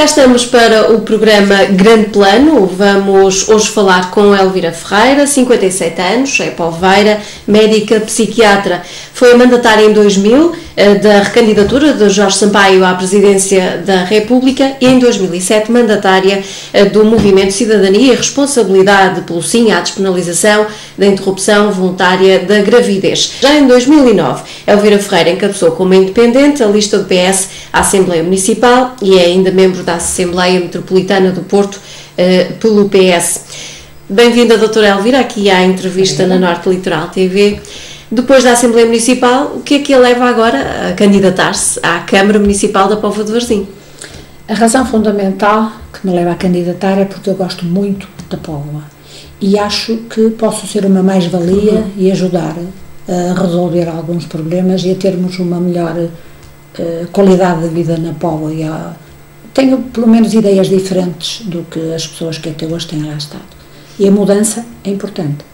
Cá estamos para o programa Grande Plano. Vamos hoje falar com Elvira Ferreira, 57 anos, é poveira, médica psiquiatra. Foi mandatária em 2000 da recandidatura de Jorge Sampaio à presidência da República e em 2007 mandatária do Movimento Cidadania e Responsabilidade pelo Sim à Despenalização da Interrupção Voluntária da Gravidez. Já em 2009, Elvira Ferreira encabeçou como independente a lista do PS à Assembleia Municipal e é ainda membro da Assembleia Metropolitana do Porto pelo PS. Bem-vinda, doutora Elvira, aqui à entrevista na Norte Litoral TV. Depois da Assembleia Municipal, o que é que a leva agora a candidatar-se à Câmara Municipal da Póvoa de Varzim? A razão fundamental que me leva a candidatar é porque eu gosto muito da Póvoa e acho que posso ser uma mais-valia e ajudar a resolver alguns problemas e a termos uma melhor qualidade de vida na Póvoa. Tenho pelo menos ideias diferentes do que as pessoas que até hoje têm lá estado. E a mudança é importante.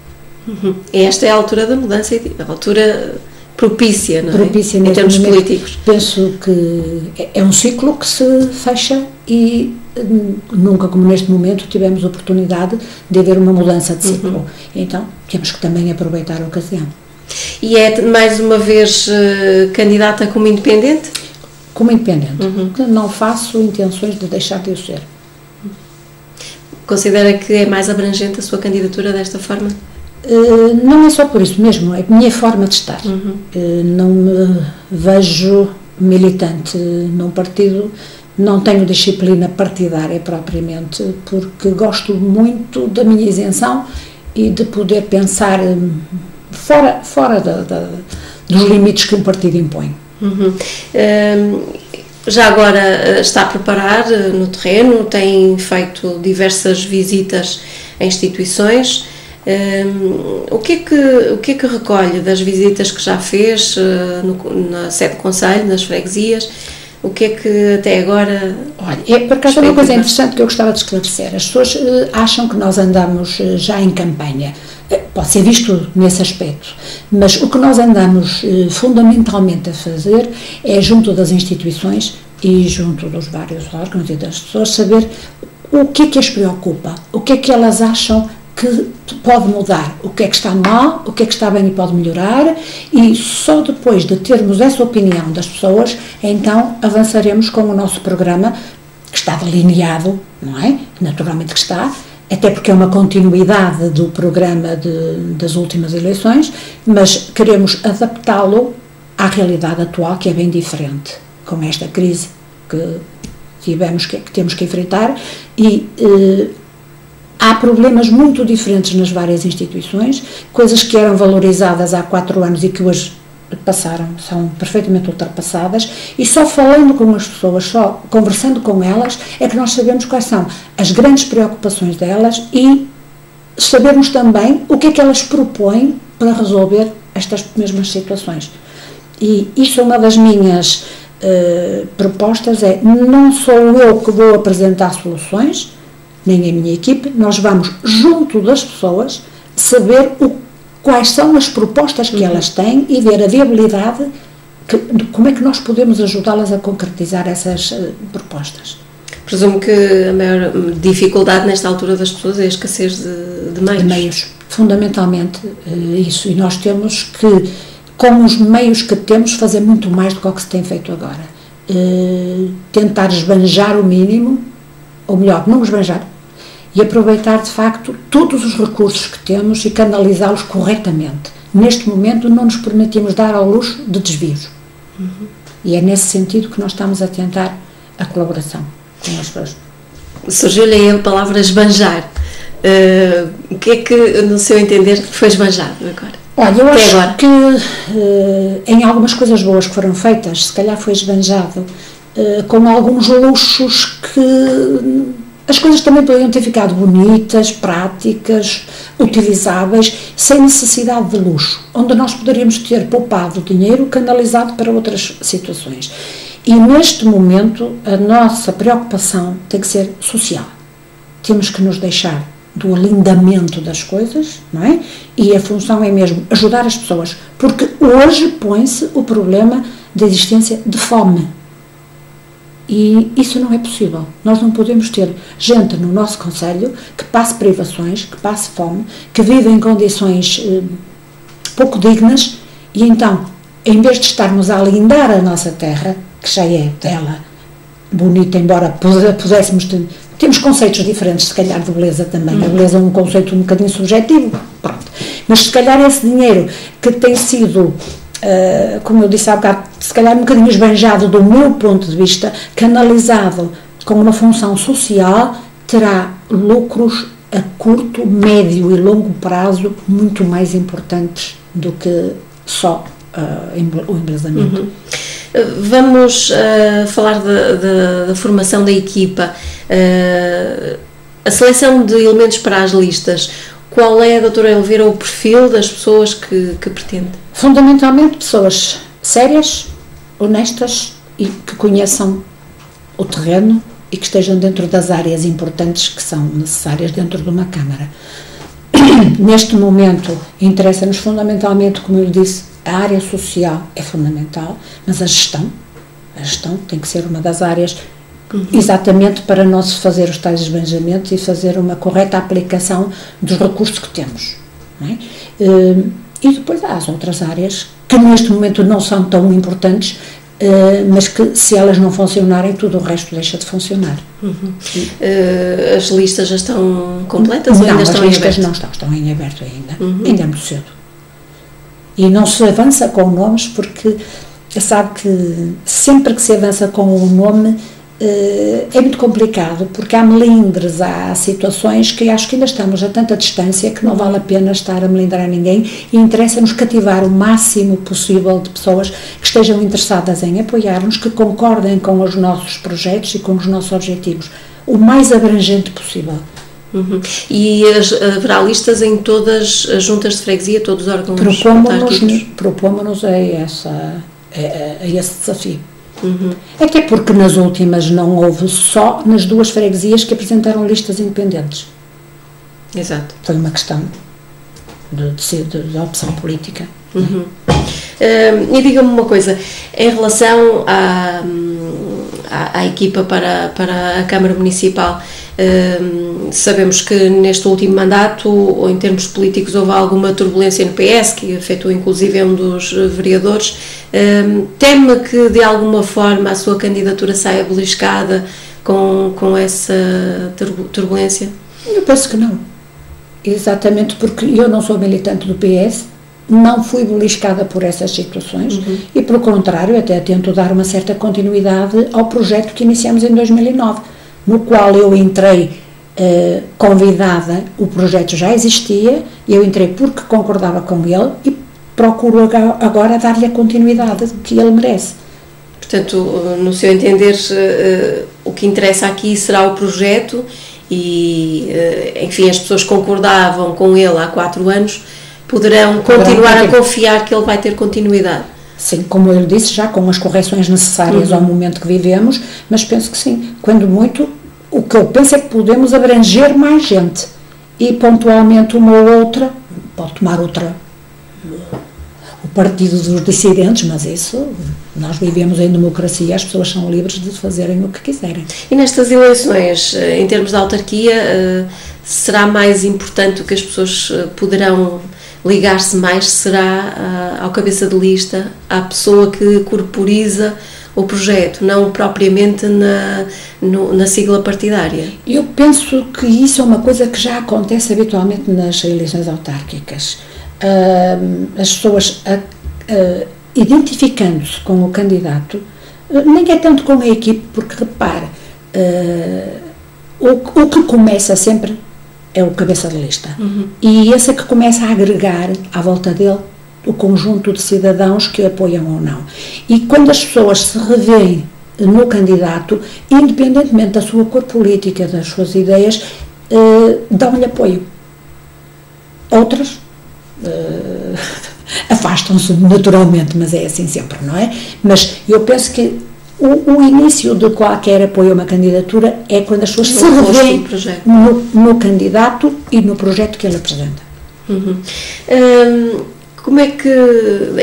Esta é a altura da mudança, a altura propícia, não é? Propícia em termos momento, políticos. Penso que é um ciclo que se fecha e nunca como neste momento tivemos oportunidade de haver uma mudança de ciclo. Então temos que também aproveitar a ocasião. E é mais uma vez candidata como independente? Como independente. Não faço intenções de deixar de o ser. Considera que é mais abrangente a sua candidatura desta forma? Não é só por isso mesmo, é a minha forma de estar. Não me vejo militante num partido, não tenho disciplina partidária propriamente, porque gosto muito da minha isenção e de poder pensar fora dos limites que um partido impõe. Já agora está a preparar no terreno, tem feito diversas visitas a instituições. O que é que recolhe das visitas que já fez na sede do Conselho, nas freguesias? O que é que até agora... Olha, por acaso é uma coisa interessante que eu gostava de esclarecer. As pessoas acham que nós andamos já em campanha. Pode ser visto nesse aspecto, mas o que nós andamos fundamentalmente a fazer é, junto das instituições e junto dos vários órgãos e das pessoas, saber o que é que as preocupa, o que é que elas acham que pode mudar, o que é que está mal, o que é que está bem e pode melhorar, e só depois de termos essa opinião das pessoas, então avançaremos com o nosso programa, que está delineado, não é? Naturalmente que está, até porque é uma continuidade do programa das últimas eleições, mas queremos adaptá-lo à realidade atual, que é bem diferente, com esta crise que temos que enfrentar, e há problemas muito diferentes nas várias instituições, coisas que eram valorizadas há 4 anos e que hoje são perfeitamente ultrapassadas, e só falando com as pessoas, só conversando com elas, é que nós sabemos quais são as grandes preocupações delas e sabermos também o que é que elas propõem para resolver estas mesmas situações. E isso é uma das minhas propostas, não sou eu que vou apresentar soluções, nem a minha equipe, nós vamos junto das pessoas saber quais são as propostas que elas têm e ver a viabilidade, como é que nós podemos ajudá-las a concretizar essas propostas. Presumo que a maior dificuldade nesta altura das pessoas é a escassez de meios. De meios, fundamentalmente isso, e nós temos que, com os meios que temos, fazer muito mais do que o que se tem feito agora. Tentar esbanjar o mínimo, ou melhor, não esbanjar, e aproveitar de facto todos os recursos que temos e canalizá-los corretamente. Neste momento não nos permitimos dar ao luxo de desvios. E é nesse sentido que nós estamos a tentar a colaboração com as pessoas. Surgiu-lhe a palavra esbanjar. O que é que, no seu entender, foi esbanjado agora? Olha, eu acho que em algumas coisas boas que foram feitas, se calhar foi esbanjado com alguns luxos que as coisas também poderiam ter ficado bonitas, práticas, utilizáveis, sem necessidade de luxo, onde nós poderíamos ter poupado dinheiro canalizado para outras situações. E neste momento a nossa preocupação tem que ser social. Temos que nos deixar do alindamento das coisas, não é? E a função é mesmo ajudar as pessoas, porque hoje põe-se o problema da existência de fome. E isso não é possível. Nós não podemos ter gente no nosso concelho que passe privações, que passe fome, que vive em condições pouco dignas e então, em vez de estarmos a lindar a nossa terra, que já é dela bonita, embora pudéssemos ter... Temos conceitos diferentes, se calhar, de beleza também. A beleza é um conceito um bocadinho subjetivo, pronto. Mas se calhar esse dinheiro que tem sido... como eu disse há bocado, se calhar um bocadinho esbanjado do meu ponto de vista, canalizado com uma função social, terá lucros a curto, médio e longo prazo muito mais importantes do que só o embelezamento. Vamos falar da formação da equipa, a seleção de elementos para as listas. Qual é, doutora Elvira, o perfil das pessoas que pretende? Fundamentalmente pessoas sérias, honestas e que conheçam o terreno e que estejam dentro das áreas importantes que são necessárias dentro de uma Câmara. Neste momento, interessa-nos fundamentalmente, como eu disse, a área social é fundamental, mas a gestão tem que ser uma das áreas exatamente para não se fazer os tais esbanjamentos e fazer uma correta aplicação dos recursos que temos, não é? E depois há as outras áreas que neste momento não são tão importantes, mas que se elas não funcionarem, tudo o resto deixa de funcionar. As listas já estão completas ou ainda estão em aberto? As listas não estão em aberto ainda, ainda é muito cedo. E não se avança com nomes porque sabe que sempre que se avança com um nome é muito complicado, porque há melindres, há situações que acho que ainda estamos a tanta distância que não vale a pena estar a melindrar ninguém e interessa-nos cativar o máximo possível de pessoas que estejam interessadas em apoiar-nos, que concordem com os nossos projetos e com os nossos objetivos, o mais abrangente possível. E haverá listas em todas as juntas de freguesia, todos os órgãos autárquicos? Propomos-nos a esse desafio. Até porque nas últimas não houve só nas 2 freguesias que apresentaram listas independentes. Exato. Foi uma questão de opção política. E diga-me uma coisa, em relação à equipa para a Câmara Municipal, sabemos que neste último mandato, ou em termos políticos, houve alguma turbulência no PS, que afetou inclusive um dos vereadores. Teme que de alguma forma a sua candidatura saia beliscada com essa turbulência? Eu penso que não, exatamente porque eu não sou militante do PS, não fui beliscada por essas situações e, pelo contrário, até tento dar uma certa continuidade ao projeto que iniciamos em 2009, no qual eu entrei convidada. O projeto já existia, eu entrei porque concordava com ele e procuro agora dar-lhe a continuidade que ele merece. Portanto, no seu entender, o que interessa aqui será o projeto e, enfim, as pessoas concordavam com ele há 4 anos, poderão continuar a confiar que ele vai ter continuidade. Sim, como eu lhe disse, já com as correções necessárias ao momento que vivemos, mas penso que sim, quando muito, o que eu penso é que podemos abranger mais gente e pontualmente uma ou outra, pode tomar outra, o partido dos dissidentes, mas isso, nós vivemos em democracia, as pessoas são livres de fazerem o que quiserem. E nestas eleições, em termos de autarquia, será mais importante o que as pessoas poderão ligar-se mais, será ao cabeça de lista, à pessoa que corporiza o projeto, não propriamente na sigla partidária? Eu penso que isso é uma coisa que já acontece habitualmente nas eleições autárquicas. As pessoas identificando-se com o candidato, nem é tanto com a equipe, porque repare, o que começa sempre é o cabeça de lista. E esse é que começa a agregar à volta dele o conjunto de cidadãos que apoiam ou não. E quando as pessoas se revêem no candidato, independentemente da sua cor política, das suas ideias, dão-lhe apoio. Outras afastam-se naturalmente, mas é assim sempre, não é? Mas eu penso que o início de qualquer apoio a uma candidatura é quando as pessoas se revêem no candidato e no projeto que ele apresenta. Como é que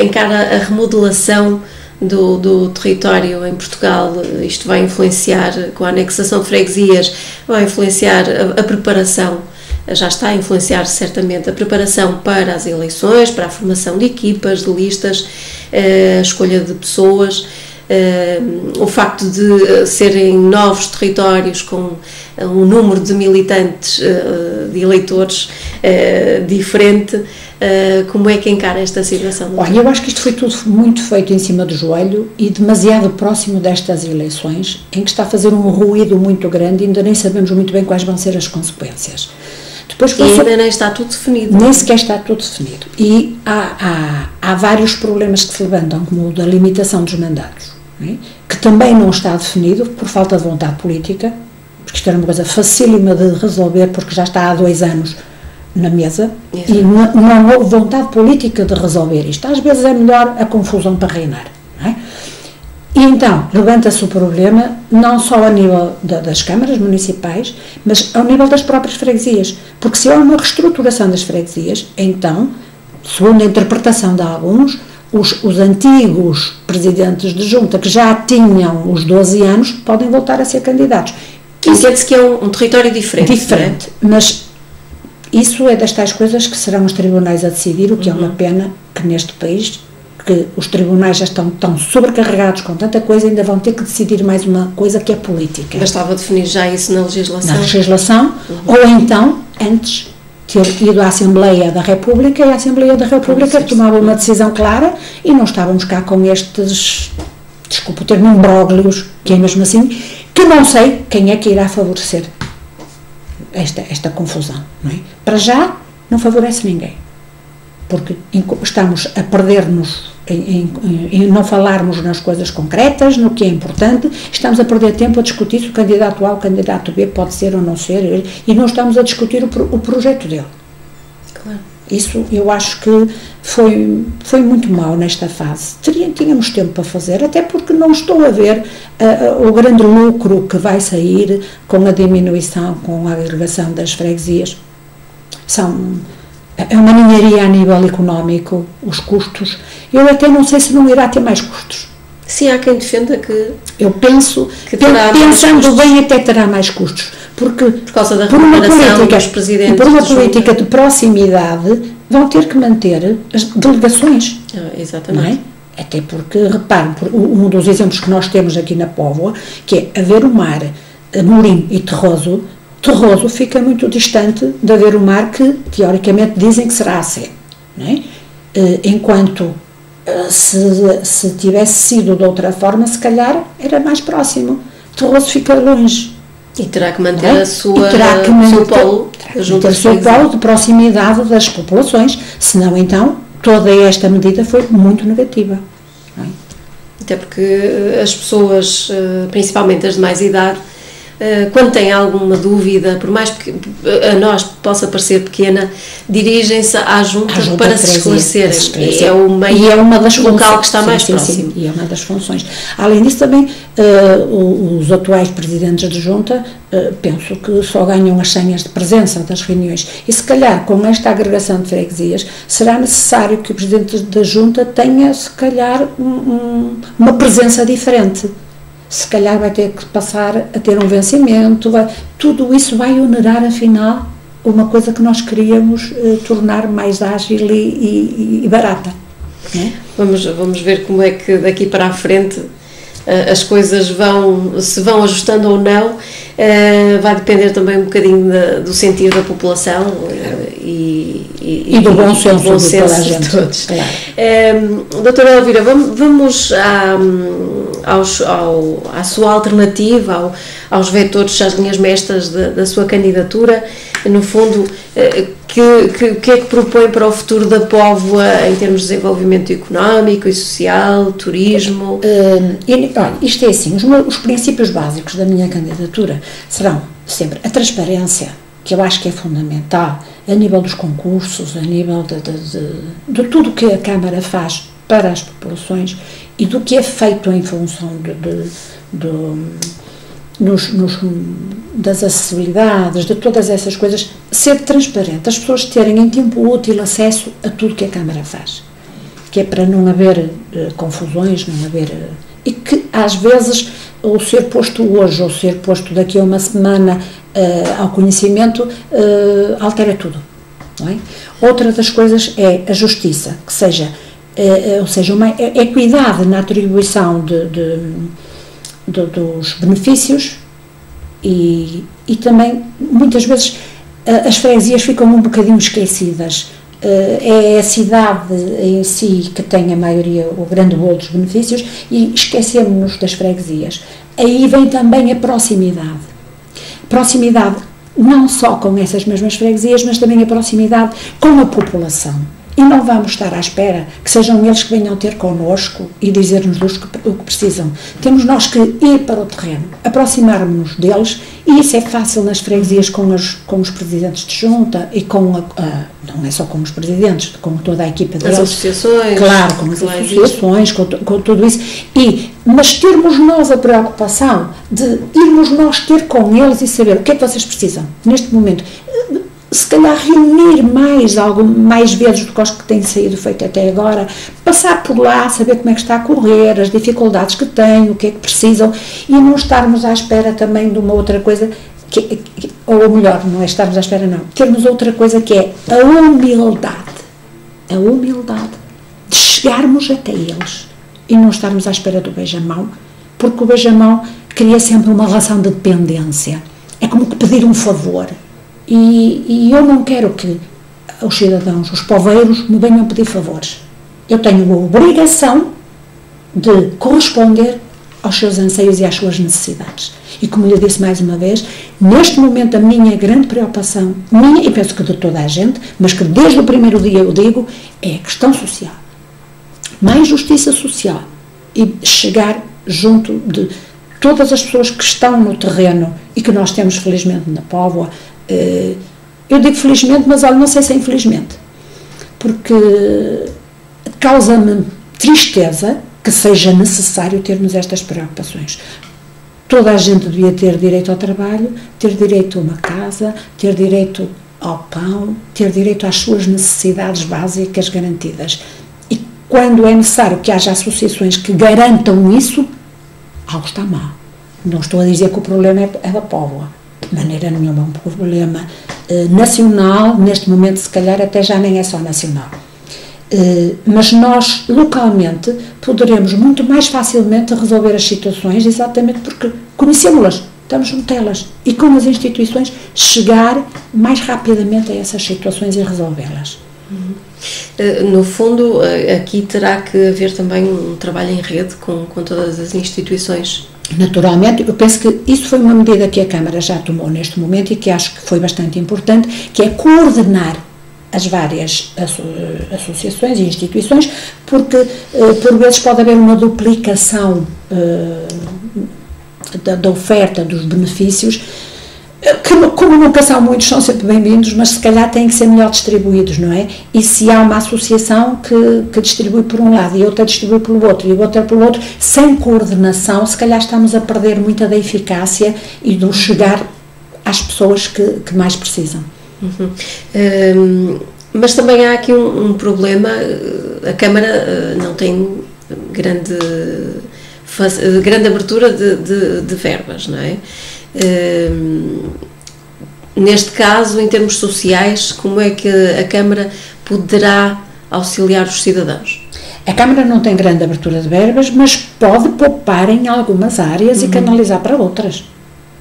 encara a remodelação do território em Portugal, isto vai influenciar, com a anexação de freguesias, vai influenciar a preparação, já está a influenciar certamente a preparação para as eleições, para a formação de equipas, de listas, a escolha de pessoas, o facto de serem novos territórios com um número de militantes, de eleitores diferente. Como é que encara esta situação? Olha, eu acho que isto foi tudo muito feito em cima do joelho e demasiado próximo destas eleições, em que está a fazer um ruído muito grande e ainda nem sabemos muito bem quais vão ser as consequências. Depois, ainda nem está tudo definido. Nem sequer está tudo definido. E há vários problemas que se levantam, como o da limitação dos mandatos, que também não está definido por falta de vontade política, porque isto era uma coisa facílima de resolver, porque já está há 2 anos na mesa. Exato. E não houve vontade política de resolver isto. Às vezes é melhor a confusão para reinar, não é? E então, levanta-se o problema não só a nível das câmaras municipais, mas ao nível das próprias freguesias, porque se há uma reestruturação das freguesias, então, segundo a interpretação de alguns, os antigos presidentes de junta, que já tinham os 12 anos, podem voltar a ser candidatos. Entende-se que é um território diferente. Diferente, mas isso é das tais coisas que serão os tribunais a decidir, o que é uma pena que neste país, que os tribunais já estão tão sobrecarregados com tanta coisa, ainda vão ter que decidir mais uma coisa que é política. Bastava definir já isso na legislação. Na legislação, ou então, antes, ter ido à Assembleia da República, e a Assembleia da República tomava uma decisão clara e não estávamos cá com estes, desculpa o termo, imbróglios, que é mesmo assim, que não sei quem é que irá favorecer esta confusão, não é? Para já, não favorece ninguém, porque estamos a perder-nos em não falarmos nas coisas concretas, no que é importante, estamos a perder tempo a discutir se o candidato A ou o candidato B pode ser ou não ser, e não estamos a discutir o projeto dele. Claro. Isso eu acho que foi muito mau nesta fase. Tínhamos tempo para fazer, até porque não estou a ver o grande lucro que vai sair com a diminuição, com a agregação das freguesias. É uma ninharia a nível económico, os custos. Eu até não sei se não irá ter mais custos. Sim, há quem defenda que... Eu penso, que pensando bem, até terá mais custos. Porque, por causa da remuneração dos presidentes. E por uma política de proximidade, vão ter que manter as delegações. Exatamente. Não é? Até porque, reparem, um dos exemplos que nós temos aqui na Póvoa, que é Aveiro Mar, Molim e Terroso fica muito distante de Aveiro Mar, que teoricamente dizem que será a sede, não é? Enquanto se tivesse sido de outra forma, se calhar era mais próximo. Terroso fica longe. E terá que manter o seu polo de proximidade das populações, senão então toda esta medida foi muito negativa. Não é? Até porque as pessoas, principalmente as de mais idade, quando têm alguma dúvida, por mais que a nós possa parecer pequena, dirigem-se à junta para se esclarecerem. É o meio local que está mais próximo. E é uma das funções. Além disso, também, os atuais presidentes de junta, penso que só ganham as senhas de presença das reuniões. E se calhar, com esta agregação de freguesias, será necessário que o presidente da junta tenha, se calhar, uma presença diferente. Se calhar vai ter que passar a ter um vencimento, tudo isso vai onerar, afinal, uma coisa que nós queríamos tornar mais ágil e barata. Né? Vamos ver como é que daqui para a frente as coisas se vão ajustando ou não, vai depender também um bocadinho do sentir da população e do bom senso de toda a gente. De todos. Claro. Doutora Elvira, vamos à sua alternativa, aos vetores, às linhas mestras da sua candidatura. No fundo, que é que propõe para o futuro da Póvoa em termos de desenvolvimento económico e social, turismo? Olha, isto é assim, os princípios básicos da minha candidatura serão sempre a transparência, que eu acho que é fundamental, a nível dos concursos, a nível de tudo o que a Câmara faz para as populações e do que é feito em função das acessibilidades, de todas essas coisas, ser transparente, as pessoas terem em tempo útil acesso a tudo que a Câmara faz. que é para não haver confusões, não haver... e que às vezes o ser posto hoje ou ser posto daqui a uma semana ao conhecimento altera tudo, não é? Outra das coisas é a justiça, que seja, ou seja, uma equidade na atribuição dos benefícios e também, muitas vezes, as freguesias ficam um bocadinho esquecidas. É a cidade em si que tem a maioria, o grande bolo dos benefícios, e esquecemos-nos das freguesias. Aí vem também a proximidade. Proximidade não só com essas mesmas freguesias, mas também a proximidade com a população. E não vamos estar à espera que sejam eles que venham ter connosco e dizer-nos o que precisam. Temos nós que ir para o terreno, aproximar-nos deles, e isso é fácil nas freguesias com os presidentes de junta e não é só com os presidentes, com toda a equipa deles. As associações. Claro, com as associações, com tudo isso. Mas termos nós a preocupação de irmos nós ter com eles e saber o que é que vocês precisam neste momento. Se calhar reunir mais vezes do que tem sido feito até agora, passar por lá, saber como é que está a correr, as dificuldades que têm, o que é que precisam, e não estarmos à espera também de uma outra coisa, ou melhor, não é estarmos à espera não, termos outra coisa que é a humildade de chegarmos até eles e não estarmos à espera do beijamão, porque o beijamão cria sempre uma relação de dependência, é como que pedir um favor. E eu não quero que os cidadãos, os poveiros, me venham pedir favores. Eu tenho a obrigação de corresponder aos seus anseios e às suas necessidades. E como lhe disse mais uma vez, neste momento a minha grande preocupação, minha e penso que de toda a gente, mas que desde o primeiro dia eu digo, é a questão social. Mais justiça social e chegar junto de todas as pessoas que estão no terreno e que nós temos felizmente na Póvoa. Eu digo felizmente, mas olha, não sei se é infelizmente, porque causa-me tristeza que seja necessário termos estas preocupações. Toda a gente devia ter direito ao trabalho, ter direito a uma casa, ter direito ao pão, ter direito às suas necessidades básicas garantidas. E quando é necessário que haja associações que garantam isso, algo está mal. Não estou a dizer que o problema é da Póvoa. De maneira nenhuma, um problema nacional, neste momento se calhar até já nem é só nacional. Mas nós, localmente, poderemos muito mais facilmente resolver as situações, exatamente porque conhecemos-las, estamos junto a elas, e com as instituições chegar mais rapidamente a essas situações e resolvê-las. No fundo, aqui terá que haver também um trabalho em rede com todas as instituições. Naturalmente, eu penso que isso foi uma medida que a Câmara já tomou neste momento e que acho que foi bastante importante, que é coordenar as várias associações e instituições, porque por vezes pode haver uma duplicação da oferta dos benefícios, que como nunca são muitos, são sempre bem-vindos, mas se calhar têm que ser melhor distribuídos, não é? E se há uma associação que distribui por um lado e outra distribui pelo outro e outra pelo outro, sem coordenação, se calhar estamos a perder muita da eficácia e do chegar às pessoas que mais precisam. Mas também há aqui um problema, a Câmara não tem grande abertura de verbas, não é? Neste caso, em termos sociais, como é que a Câmara poderá auxiliar os cidadãos? A Câmara não tem grande abertura de verbas, mas pode poupar em algumas áreas e canalizar para outras.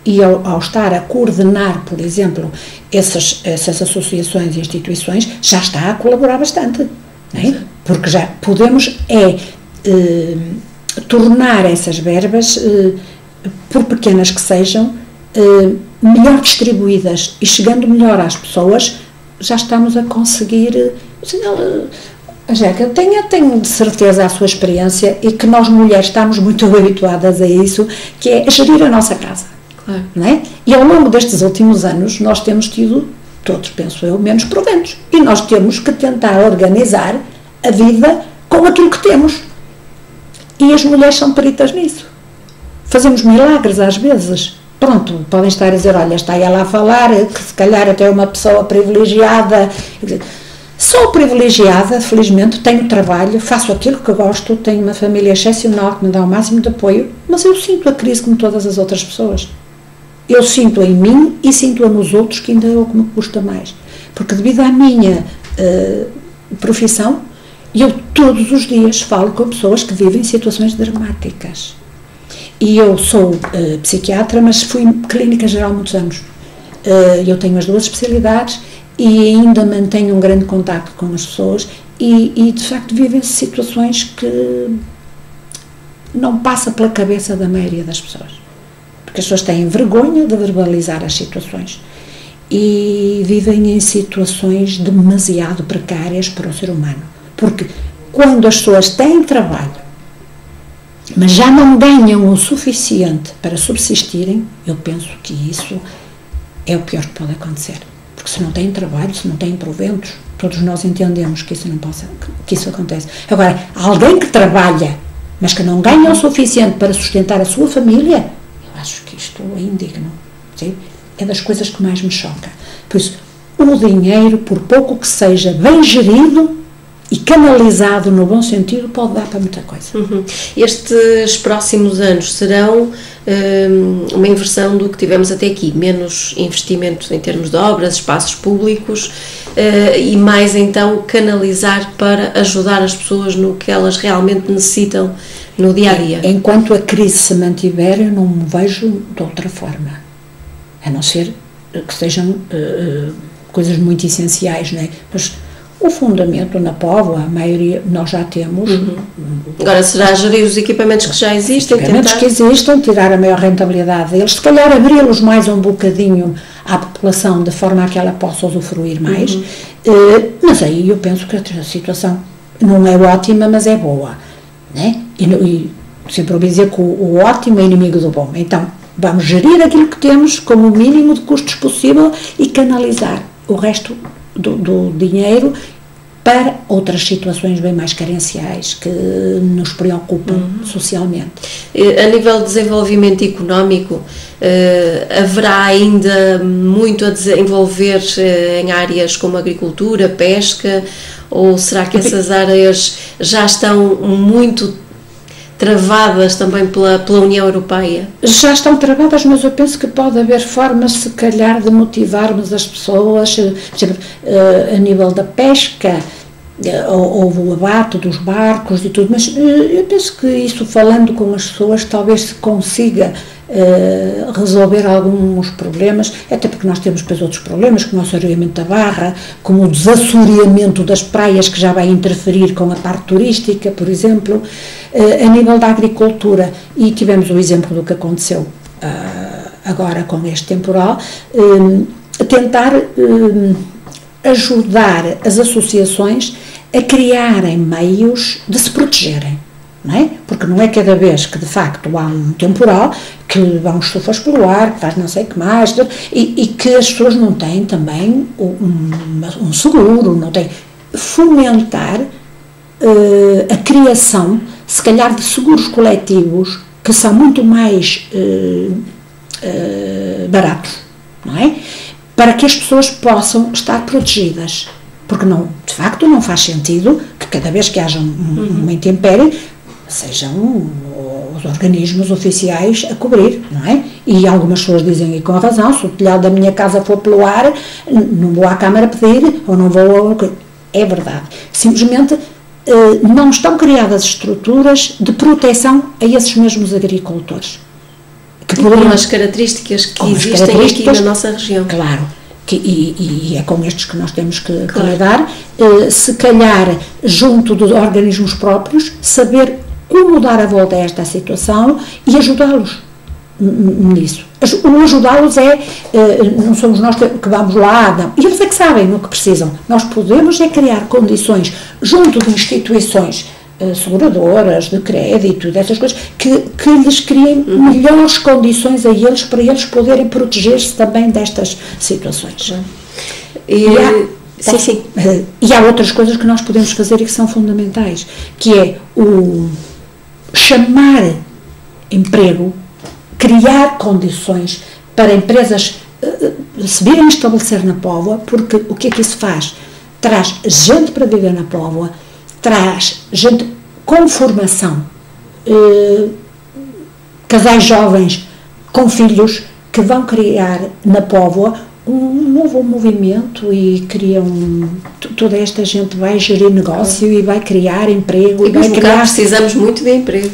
E ao estar a coordenar, por exemplo, essas associações e instituições, já está a colaborar bastante, não é? Porque já podemos tornar essas verbas, por pequenas que sejam, melhor distribuídas e chegando melhor às pessoas, já estamos a conseguir. Jéssica, eu tenho de certeza a sua experiência e que nós mulheres estamos muito habituadas a isso, que é gerir a nossa casa. Claro. Não é? E ao longo destes últimos anos nós temos tido, todos penso eu, menos proventos. E nós temos que tentar organizar a vida com aquilo que temos. E as mulheres são peritas nisso. Fazemos milagres às vezes. Pronto, podem estar a dizer, olha, está ela a falar, que se calhar até é uma pessoa privilegiada. Sou privilegiada, felizmente, tenho trabalho, faço aquilo que gosto, tenho uma família excepcional que me dá o máximo de apoio, mas eu sinto a crise como todas as outras pessoas. Eu sinto em mim e sinto-a nos outros, que ainda é o que me custa mais. Porque devido à minha profissão, eu todos os dias falo com pessoas que vivem situações dramáticas. E eu sou psiquiatra, mas fui clínica geral há muitos anos. Eu tenho as 2 especialidades e ainda mantenho um grande contacto com as pessoas e de facto vivem situações que não passa pela cabeça da maioria das pessoas. Porque as pessoas têm vergonha de verbalizar as situações e vivem em situações demasiado precárias para o ser humano. Porque quando as pessoas têm trabalho, mas já não ganham o suficiente para subsistirem, eu penso que isso é o pior que pode acontecer. Porque se não têm trabalho, se não têm proventos, todos nós entendemos que isso acontece. Agora, alguém que trabalha, mas que não ganha o suficiente para sustentar a sua família, eu acho que isto é indigno. Sim? É das coisas que mais me choca. Por isso, o dinheiro, por pouco que seja bem gerido e canalizado no bom sentido, pode dar para muita coisa. Estes próximos anos serão uma inversão do que tivemos até aqui, menos investimento em termos de obras, espaços públicos e mais então canalizar para ajudar as pessoas no que elas realmente necessitam no dia-a-dia. Enquanto a crise se mantiver, eu não me vejo de outra forma, a não ser que sejam coisas muito essenciais, não é? Mas o fundamento na Póvoa, a maioria nós já temos. Agora será gerir os equipamentos que já existem, que existem, tirar a maior rentabilidade deles, se calhar abri-los mais um bocadinho à população de forma a que ela possa usufruir mais, mas aí eu penso que a situação não é ótima, mas é boa, né? E sempre ouvi dizer que o ótimo é inimigo do bom. Então vamos gerir aquilo que temos com o mínimo de custos possível e canalizar o resto do dinheiro para outras situações bem mais carenciais que nos preocupam socialmente. A nível de desenvolvimento económico, haverá ainda muito a desenvolver em áreas como agricultura, pesca, ou será que essas áreas já estão muito travadas também pela União Europeia? Já estão travadas, mas eu penso que pode haver formas, se calhar, de motivarmos as pessoas, por exemplo, a nível da pesca, houve o abate dos barcos e tudo, mas eu penso que isso, falando com as pessoas, talvez se consiga resolver alguns problemas, até porque nós temos depois outros problemas, como o assoreamento da barra, como o desassoreamento das praias, que já vai interferir com a parte turística, por exemplo, a nível da agricultura, e tivemos o exemplo do que aconteceu agora com este temporal, tentar ajudar as associações a criarem meios de se protegerem. Não é? Porque não é cada vez que de facto há um temporal que vão estufas pelo ar, que faz não sei o que mais, e que as pessoas não têm também um seguro, não têm. Fomentar a criação, se calhar, de seguros coletivos que são muito mais baratos, não é? Para que as pessoas possam estar protegidas. Porque não, de facto não faz sentido que cada vez que haja uma intempérie sejam os organismos oficiais a cobrir, não é? E algumas pessoas dizem, e com razão, se o telhado da minha casa for pelo ar, não vou à Câmara pedir, ou não vou... É verdade. Simplesmente não estão criadas estruturas de proteção a esses mesmos agricultores. Que poderiam, as características que existem aqui na nossa região. Claro. E é com estes que nós temos que lidar, se calhar, junto dos organismos próprios, saber como dar a volta a esta situação e ajudá-los nisso. O ajudá-los não somos nós que vamos lá, não. E eles é que sabem o que precisam. Nós podemos criar condições, junto de instituições seguradoras, de crédito, dessas coisas, que lhes criem melhores condições a eles, para eles poderem proteger-se também destas situações. E há outras coisas que nós podemos fazer e que são fundamentais, que é o chamar emprego, criar condições para empresas se virem estabelecer na Póvoa, porque o que é que isso faz? traz gente para viver na Póvoa, traz gente com formação, casais jovens com filhos que vão criar na Póvoa um novo movimento e criam, toda esta gente vai gerir negócio e vai criar emprego. E vai criar, precisamos muito de emprego.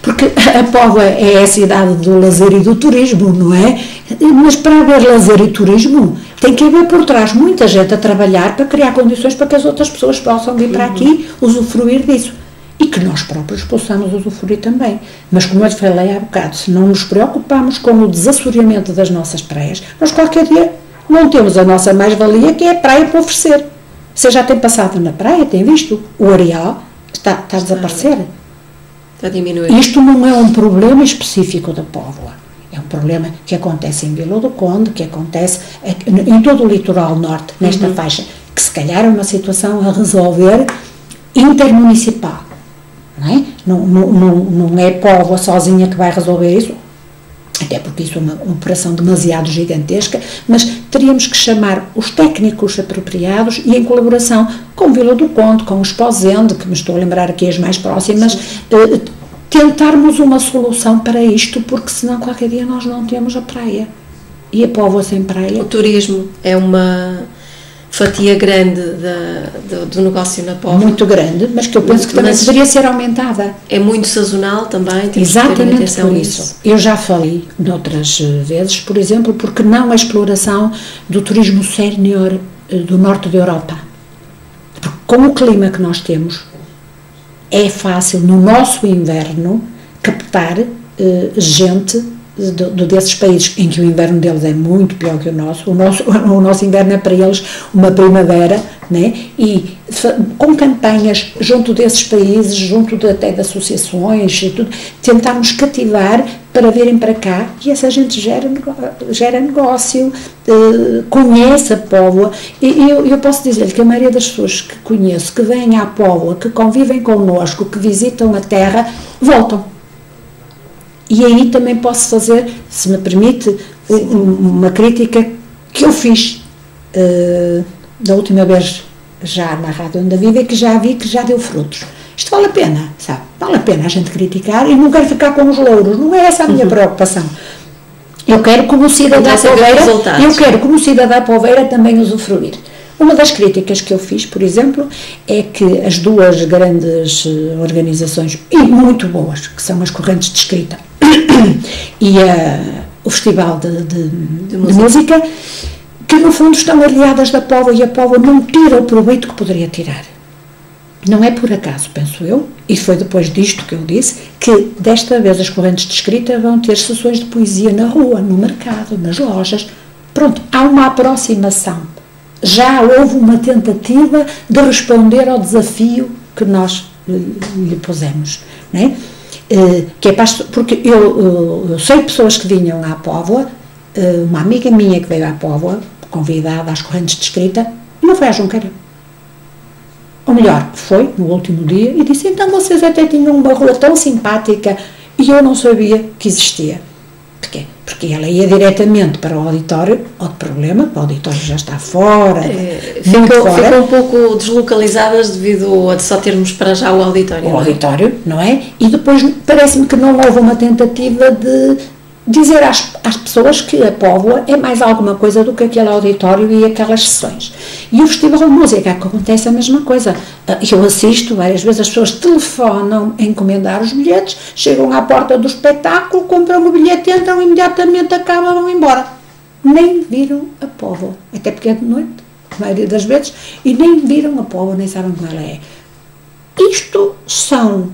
Porque a Póvoa é a cidade do lazer e do turismo, não é? Mas para haver lazer e turismo tem que haver por trás muita gente a trabalhar para criar condições para que as outras pessoas possam vir para aqui usufruir disso. E que nós próprios possamos usufruir também. Mas como eu lhe falei há bocado, se não nos preocupamos com o desassoreamento das nossas praias, nós qualquer dia não temos a nossa mais-valia, que é a praia para oferecer. Você já tem passado na praia, tem visto? O areal está a desaparecer. Está a diminuir. Isto não é um problema específico da Póvoa. É um problema que acontece em Vila do Conde, que acontece em todo o litoral norte, nesta faixa, que se calhar é uma situação a resolver intermunicipal. Não é? Não é a Póvoa sozinha que vai resolver isso, até porque isso é uma operação demasiado gigantesca, mas teríamos que chamar os técnicos apropriados e em colaboração com Vila do Conde, com o Esposende, que me estou a lembrar aqui as mais próximas, tentarmos uma solução para isto, porque senão qualquer dia nós não temos a praia. E a Póvoa sem praia... O turismo é uma fatia grande do negócio na Póvoa. Muito grande, mas que eu penso que também deveria ser aumentada. É muito sazonal também. Exatamente por isso. Eu já falei noutras vezes, por exemplo, porque não a exploração do turismo sénior do norte da Europa. Porque com o clima que nós temos, é fácil no nosso inverno captar gente desses países em que o inverno deles é muito pior que o nosso. O nosso inverno é para eles uma primavera, né? E com campanhas junto desses países, junto até de associações e tudo, tentarmos cativar para virem para cá, e essa gente gera negócio, conhece a Póvoa, e eu posso dizer-lhe que a maioria das pessoas que conheço, que vêm à Póvoa, que convivem connosco, que visitam a terra, voltam. E aí também posso fazer, se me permite, uma crítica que eu fiz da última vez já na Rádio Onda Viva, e que já vi que já deu frutos. Isto vale a pena, sabe? Vale a pena a gente criticar, e não quero ficar com os louros, não é essa a minha preocupação. Eu quero como cidadã poveira também usufruir. Uma das críticas que eu fiz, por exemplo, é que as duas grandes organizações, e muito boas, que são as Correntes de Escrita e o Festival de Música, que no fundo estão aliadas da Póvoa, e a Póvoa não tira o proveito que poderia tirar. Não é por acaso, penso eu, e foi depois disto que eu disse, que desta vez as Correntes de Escrita vão ter sessões de poesia na rua, no mercado, nas lojas. Pronto, há uma aproximação. Já houve uma tentativa de responder ao desafio que nós lhe pusemos, não é? Que é porque eu sei pessoas que vinham à Póvoa, uma amiga minha que veio à Póvoa, convidada às Correntes de Escrita, e não foi à Junqueira. Ou melhor, foi no último dia e disse: então vocês até tinham uma rua tão simpática e eu não sabia que existia. Porquê? Porque ela ia diretamente para o auditório. Outro problema, o auditório já está fora. Ficam um pouco deslocalizadas devido a só termos para já o auditório. O auditório, não é? E depois parece-me que não houve uma tentativa de dizer às pessoas que a Póvoa é mais alguma coisa do que aquele auditório e aquelas sessões. E o Festival de Música, que acontece a mesma coisa. Eu assisto várias vezes, as pessoas telefonam a encomendar os bilhetes, chegam à porta do espetáculo, compram o bilhete, entram, imediatamente acabam, vão embora. Nem viram a Póvoa, até porque é de noite, a maioria das vezes, e nem viram a Póvoa, nem sabem como ela é. Isto são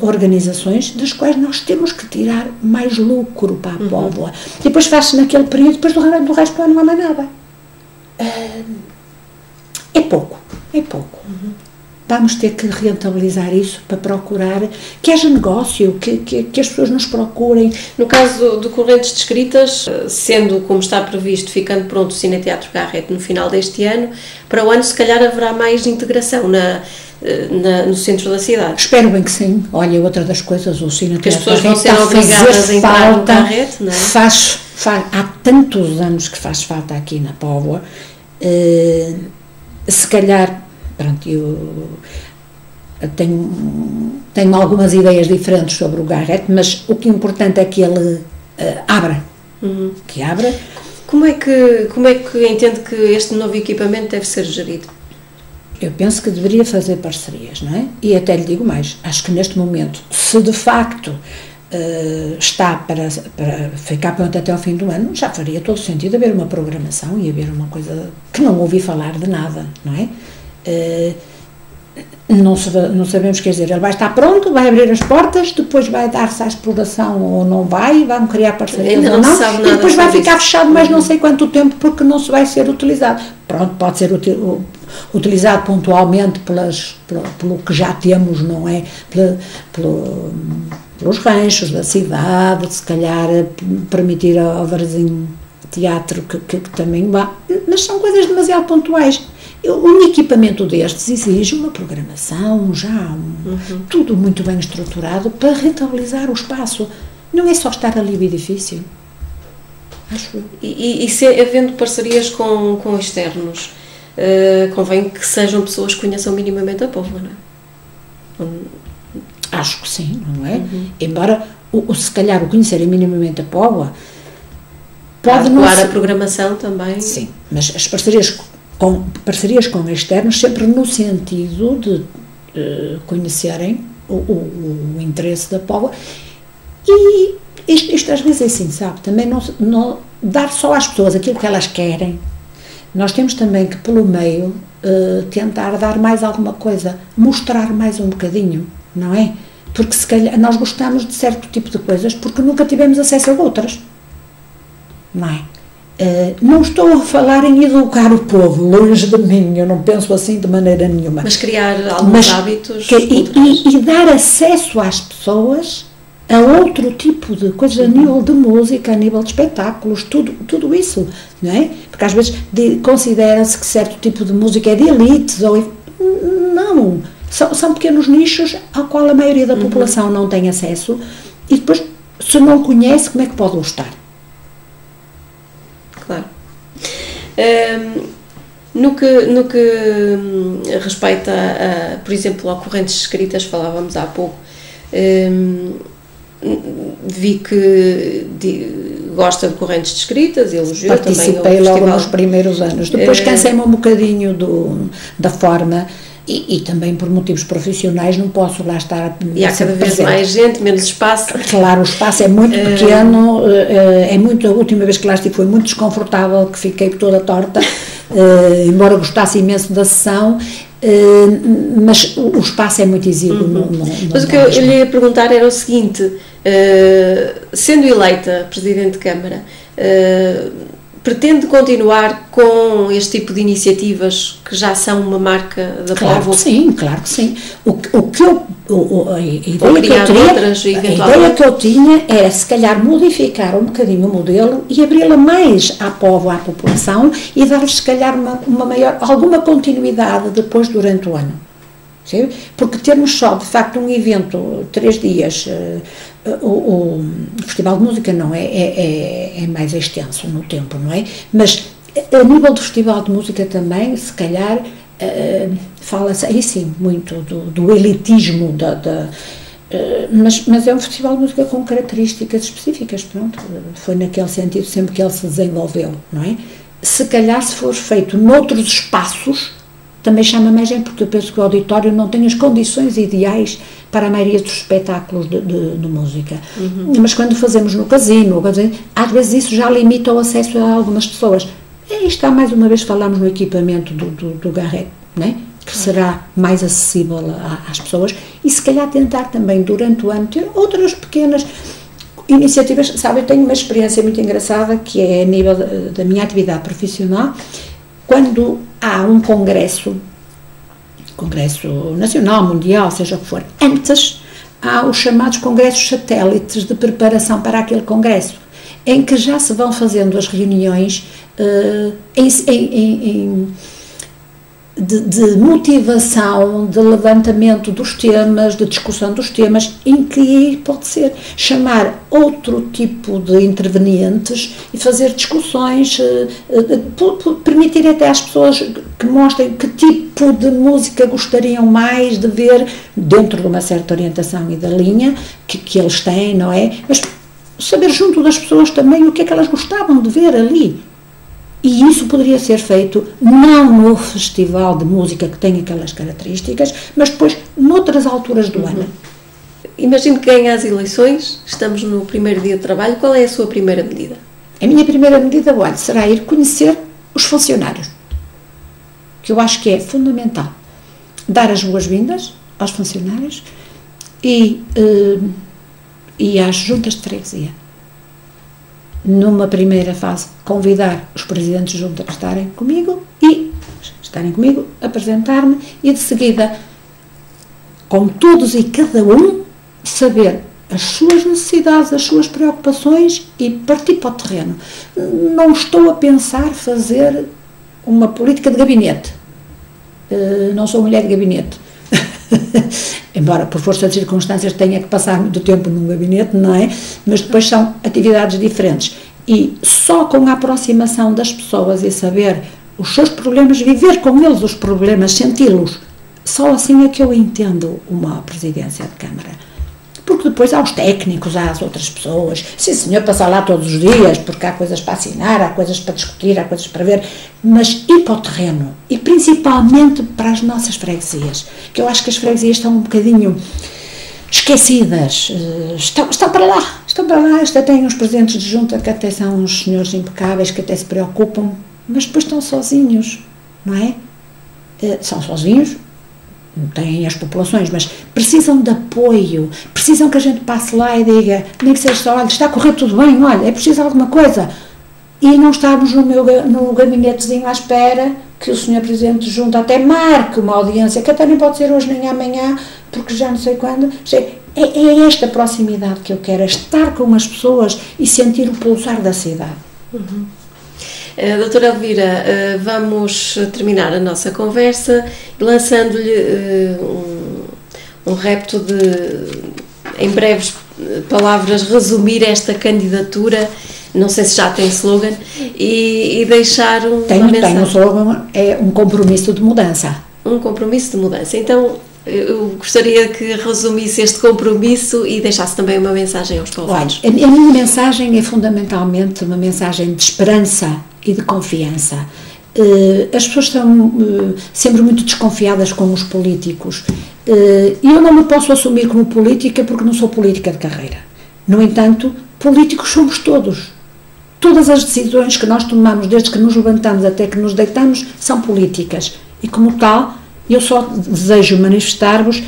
organizações das quais nós temos que tirar mais lucro para a Póvoa. E depois faz-se naquele período, depois do resto do ano não há mais nada. É pouco. Vamos ter que rentabilizar isso para procurar que haja negócio, que as pessoas nos procurem. No caso do Correntes de Escritas, sendo como está previsto, ficando pronto o Cine-Teatro Garrett no final deste ano, para o ano se calhar haverá mais integração no centro da cidade. Espero bem que sim. Olha, outra das coisas, o Cine-Teatro Garrett vão ser obrigadas a entrar no Garrett, não é? Há tantos anos que faz falta aqui na Póvoa. Se calhar, pronto, eu tenho algumas ideias diferentes sobre o Garrett, mas o que é importante é que ele abra, que abra. Como é que entende que este novo equipamento deve ser gerido? Eu penso que deveria fazer parcerias, não é? E até lhe digo mais, acho que neste momento, se de facto está para ficar pronto até ao fim do ano, já faria todo o sentido haver uma programação e haver uma coisa que não ouvi falar de nada, não é? Não sabemos, quer dizer, ele vai estar pronto, vai abrir as portas, depois vai dar-se à exploração ou não vai, vão criar parcerias ou não, e depois vai ficar fechado mais não sei quanto tempo porque não se vai ser utilizado. Pronto, pode ser utilizado pontualmente pelo que já temos, não é? Pelos ranchos da cidade, se calhar permitir ao vizinho teatro que também vá, mas são coisas demasiado pontuais. Um equipamento destes exige uma programação, tudo muito bem estruturado para rentabilizar o espaço. Não é só estar ali o edifício. Acho eu. E se havendo parcerias com externos, convém que sejam pessoas que conheçam minimamente a Póvoa, não é? Acho que sim, não é? Embora, se calhar, o conhecerem minimamente a Póvoa pode não ser... a programação também. Sim, mas as parcerias com externos sempre no sentido de conhecerem o interesse da Póvoa e isto às vezes é assim, sabe, também não dar só às pessoas aquilo que elas querem. Nós temos também que pelo meio tentar dar mais alguma coisa, mostrar mais um bocadinho, não é? Porque se calhar nós gostamos de certo tipo de coisas porque nunca tivemos acesso a outras, não é? Não estou a falar em educar o povo, longe de mim, eu não penso assim de maneira nenhuma. Mas criar alguns hábitos e dar acesso às pessoas a outro tipo de coisas, a nível de música, a nível de espetáculos, tudo isso, não é? Porque às vezes considera-se que certo tipo de música é de elites, não, são pequenos nichos ao qual a maioria da população não tem acesso e depois, se não conhece, como é que pode gostar? Claro. No que respeita, por exemplo, a correntes escritas, falávamos há pouco, vi que gosta de correntes escritas, elogiou também o festival. Participei logo nos primeiros anos, depois cansei-me um bocadinho da forma e também por motivos profissionais não posso lá estar. E há cada vez mais gente, menos espaço. Claro, o espaço é muito pequeno, a última vez que lá estive foi muito desconfortável, que fiquei toda torta, embora gostasse imenso da sessão, mas o espaço é muito exíguo. Mas o que eu lhe ia perguntar era o seguinte, sendo eleita Presidente de Câmara, pretende continuar com este tipo de iniciativas que já são uma marca da Póvoa? Claro que sim. A ideia que eu tinha era, se calhar, modificar um bocadinho o modelo e abri-la mais à Póvoa, à população, e dar-lhes, se calhar, alguma continuidade depois, durante o ano. Sim? Porque termos só, de facto, um evento, 3 dias, o Festival de Música não é mais extenso no tempo, não é? Mas a nível do Festival de Música também, se calhar, fala-se aí sim muito do elitismo, mas é um Festival de Música com características específicas, pronto, foi naquele sentido sempre que ele se desenvolveu, não é? Se calhar, se for feito noutros espaços, também chama mais gente, porque eu penso que o auditório não tem as condições ideais para a maioria dos espetáculos de música. Mas quando fazemos no casino, às vezes isso já limita o acesso a algumas pessoas. E está, mais uma vez, falamos no equipamento do Garrett, né? Que será mais acessível às pessoas, e se calhar tentar também, durante o ano, ter outras pequenas iniciativas. Sabe, eu tenho uma experiência muito engraçada, que é a nível da minha atividade profissional. Quando há um congresso nacional, mundial, seja o que for, antes há os chamados congressos satélites de preparação para aquele congresso, em que já se vão fazendo as reuniões de motivação, de levantamento dos temas, de discussão dos temas, em que pode ser chamar outro tipo de intervenientes e fazer discussões, permitir até às pessoas que mostrem que tipo de música gostariam mais de ver, dentro de uma certa orientação e da linha que eles têm, não é? Mas saber junto das pessoas também o que é que elas gostavam de ver ali. E isso poderia ser feito não no festival de música que tem aquelas características, mas depois noutras alturas do ano. Imagino que ganha as eleições, estamos no primeiro dia de trabalho, qual é a sua primeira medida? A minha primeira medida, olha, será ir conhecer os funcionários, que eu acho que é fundamental. Dar as boas-vindas aos funcionários e às juntas de freguesia. Numa primeira fase, convidar os presidentes de junta a estarem comigo, apresentar-me e de seguida, com todos e cada um, saber as suas necessidades, as suas preocupações e partir para o terreno. Não estou a pensar fazer uma política de gabinete. Não sou mulher de gabinete. Embora por força de circunstâncias tenha que passar muito tempo num gabinete, não é? Mas depois são atividades diferentes. E só com a aproximação das pessoas e saber os seus problemas, viver com eles os problemas, senti-los, só assim é que eu entendo uma presidência de Câmara. Porque depois há os técnicos, há as outras pessoas, sim senhor, passar lá todos os dias, porque há coisas para assinar, há coisas para discutir, há coisas para ver, mas ir para o terreno, e principalmente para as nossas freguesias, que eu acho que as freguesias estão um bocadinho esquecidas, estão para lá, até têm uns presidentes de junta que até são uns senhores impecáveis, que até se preocupam, mas depois estão sozinhos, não é? São sozinhos, não têm as populações, mas precisam de apoio, precisam que a gente passe lá e diga, nem que seja só, olha, está a correr tudo bem, olha, é preciso alguma coisa. E não estarmos no gabinetezinho à espera que o senhor Presidente de Junta até marque uma audiência, que até nem pode ser hoje nem amanhã, porque já não sei quando. É esta proximidade que eu quero, é estar com as pessoas e sentir o pulsar da cidade. Doutora Elvira, vamos terminar a nossa conversa lançando-lhe um repto de, em breves palavras, resumir esta candidatura, não sei se já tem slogan, e deixar uma mensagem. Tem um slogan, é um compromisso de mudança. Um compromisso de mudança. Então, eu gostaria que resumisse este compromisso e deixasse também uma mensagem aos povos. A minha mensagem é fundamentalmente uma mensagem de esperança e de confiança. As pessoas estão sempre muito desconfiadas com os políticos. E eu não me posso assumir como política porque não sou política de carreira. No entanto, políticos somos todos. Todas as decisões que nós tomamos, desde que nos levantamos até que nos deitamos, são políticas. E como tal, eu só desejo manifestar-vos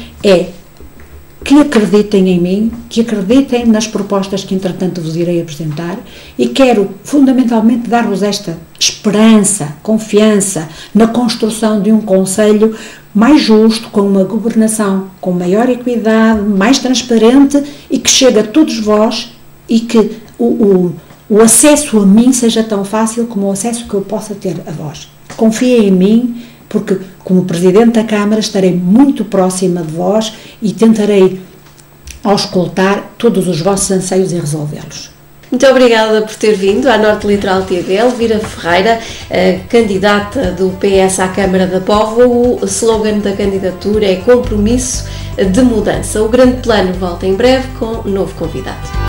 que acreditem em mim, que acreditem nas propostas que entretanto vos irei apresentar, e quero fundamentalmente dar-vos esta esperança, confiança na construção de um concelho mais justo, com uma governação com maior equidade, mais transparente e que chegue a todos vós, e que o acesso a mim seja tão fácil como o acesso que eu possa ter a vós. Confiem em mim, porque como Presidente da Câmara estarei muito próxima de vós e tentarei auscultar todos os vossos anseios e resolvê-los. Muito obrigada por ter vindo à Norte Litoral TV. Elvira Ferreira, candidata do PS à Câmara da Póvoa. O slogan da candidatura é compromisso de mudança. O Grande Plano volta em breve com um novo convidado.